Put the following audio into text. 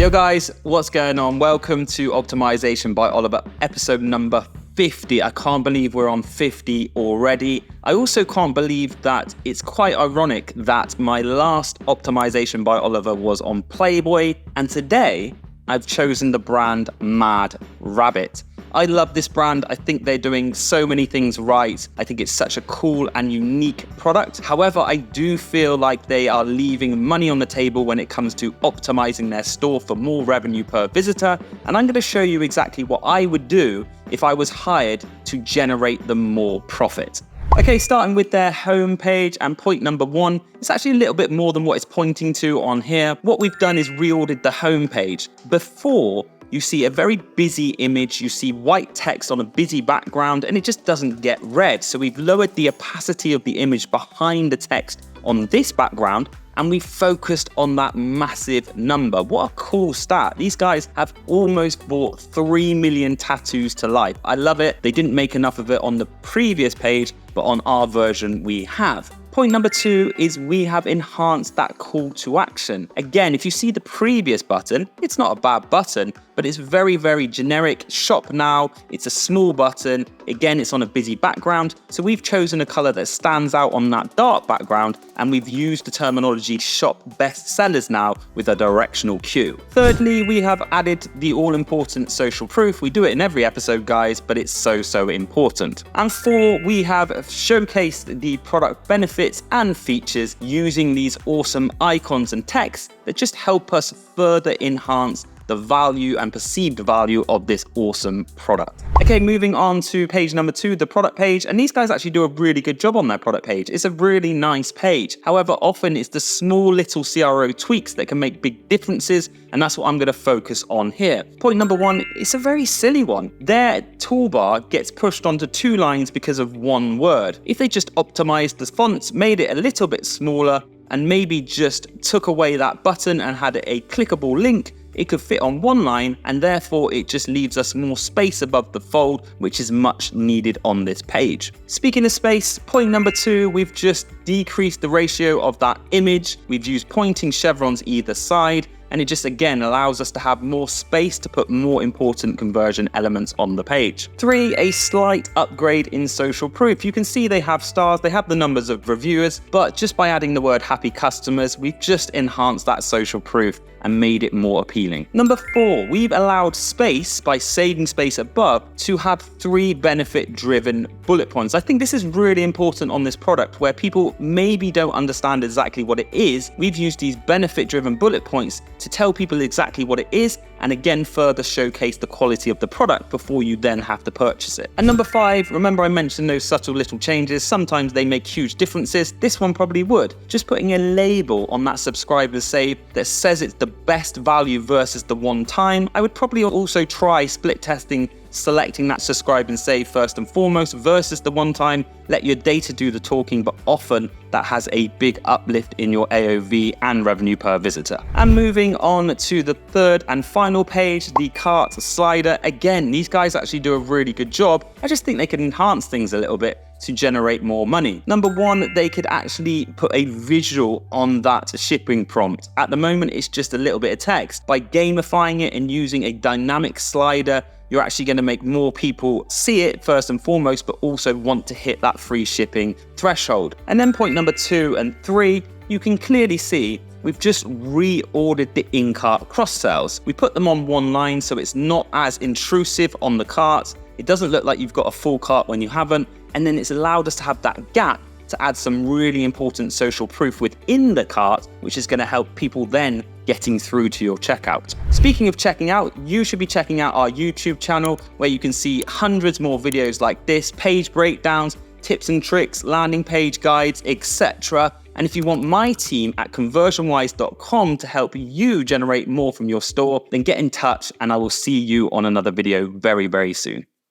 Yo guys, what's going on? Welcome to Optimization by Oliver, episode number 50. I can't believe we're on 50 already. I also can't believe that it's quite ironic that my last Optimization by Oliver was on Playboy, and today I've chosen the brand Mad Rabbit. I love this brand. I think they're doing so many things right. I think it's such a cool and unique product. However, I do feel like they are leaving money on the table when it comes to optimizing their store for more revenue per visitor. And I'm going to show you exactly what I would do if I was hired to generate them more profit. Okay, starting with their homepage, and point number one, it's actually a little bit more than what it's pointing to on here. What we've done is reordered the homepage. Before, you see a very busy image, you see white text on a busy background, and it just doesn't get read. So we've lowered the opacity of the image behind the text on this background, and we focused on that massive number. What a cool stat. These guys have almost brought 3 million tattoos to life. I love it. They didn't make enough of it on the previous page, but on our version we have. Point number two is we have enhanced that call to action. Again, if you see the previous button, it's not a bad button, but it's very, very generic. Shop now, it's a small button. Again, it's on a busy background. So we've chosen a color that stands out on that dark background, and we've used the terminology shop best sellers now with a directional cue. Thirdly, we have added the all-important social proof. We do it in every episode, guys, but it's so important. And four, we have showcased the product benefits and features using these awesome icons and text that just help us further enhance the value and perceived value of this awesome product. Okay, moving on to page number two, the product page. And these guys actually do a really good job on their product page. It's a really nice page. However, often it's the small little CRO tweaks that can make big differences. And that's what I'm going to focus on here. Point number one, it's a very silly one. Their toolbar gets pushed onto 2 lines because of 1 word. If they just optimized the fonts, made it a little bit smaller, and maybe just took away that button and had a clickable link, it could fit on 1 line, and therefore it just leaves us more space above the fold, which is much needed on this page. Speaking of space, point number 2, we've just decreased the ratio of that image. We've used pointing chevrons either side, and it just again allows us to have more space to put more important conversion elements on the page. 3, a slight upgrade in social proof. You can see they have stars, they have the numbers of reviewers, but just by adding the word happy customers, we've just enhanced that social proof and made it more appealing. Number 4, we've allowed space by saving space above to have 3 benefit-driven bullet points. I think this is really important on this product where people maybe don't understand exactly what it is. We've used these benefit-driven bullet points to tell people exactly what it is, and again further showcase the quality of the product before you then have to purchase it. And number 5, remember I mentioned those subtle little changes. Sometimes they make huge differences. This one probably would. Just putting a label on that subscriber save that says it's the best value versus the one time. I would probably also try split testing, selecting that subscribe and save first and foremost versus the one time. Let your data do the talking, but often that has a big uplift in your AOV and revenue per visitor. And moving on to the third and final page, the cart slider. Again, these guys actually do a really good job. I just think they can enhance things a little bit to generate more money. Number 1, they could actually put a visual on that shipping prompt. At the moment, it's just a little bit of text. By gamifying it and using a dynamic slider, you're actually going to make more people see it first and foremost, but also want to hit that free shipping threshold. And then point number 2 and 3, you can clearly see we've just reordered the in-cart cross sales. We put them on 1 line so it's not as intrusive on the cart. It doesn't look like you've got a full cart when you haven't. And then it's allowed us to have that gap to add some really important social proof within the cart, which is going to help people then getting through to your checkout. Speaking of checking out, you should be checking out our YouTube channel where you can see hundreds more videos like this, page breakdowns, tips and tricks, landing page guides, etc. And if you want my team at ConversionWise.com to help you generate more from your store, then get in touch and I will see you on another video very, very soon.